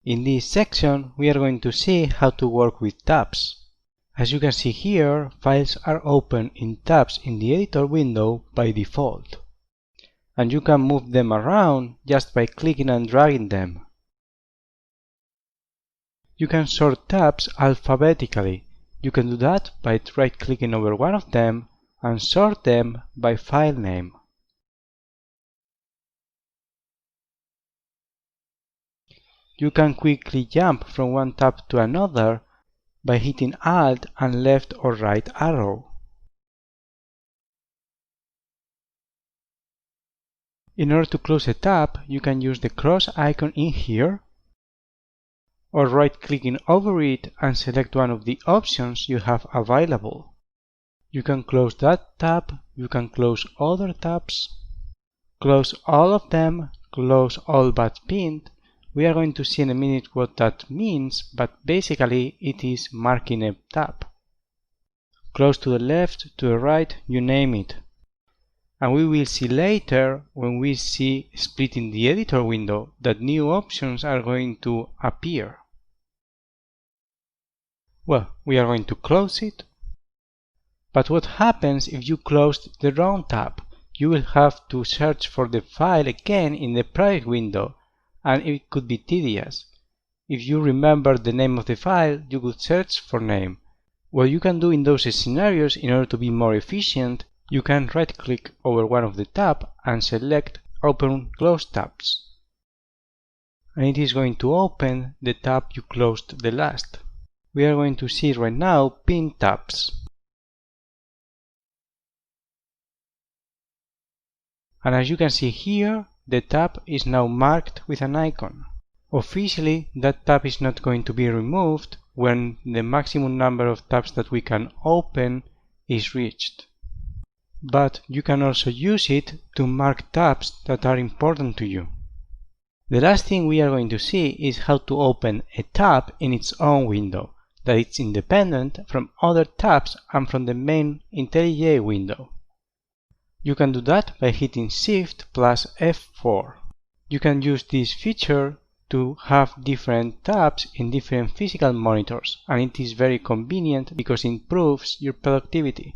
In this section, we are going to see how to work with tabs. As you can see here, files are open in tabs in the editor window by default. And you can move them around just by clicking and dragging them. You can sort tabs alphabetically. You can do that by right-clicking over one of them and sort them by file name. You can quickly jump from one tab to another by hitting Alt and left or right arrow. In order to close a tab, you can use the cross icon in here, or right-clicking over it and select one of the options you have available. You can close that tab, you can close other tabs, close all of them, close all but pinned. We are going to see in a minute what that means, but basically it is marking a tab. Close to the left, to the right, you name it. And we will see later, when we see splitting the editor window, that new options are going to appear. Well, we are going to close it. But what happens if you closed the wrong tab? You will have to search for the file again in the project window, and it could be tedious. If you remember the name of the file, you could search for name. What you can do in those scenarios, in order to be more efficient, you can right-click over one of the tabs and select Open Close Tabs. And it is going to open the tab you closed the last. We are going to see right now Pin Tabs. And as you can see here, the tab is now marked with an icon. Officially, that tab is not going to be removed when the maximum number of tabs that we can open is reached. But you can also use it to mark tabs that are important to you. The last thing we are going to see is how to open a tab in its own window, that is independent from other tabs and from the main IntelliJ window. You can do that by hitting Shift plus F4. You can use this feature to have different tabs in different physical monitors, and it is very convenient because it improves your productivity.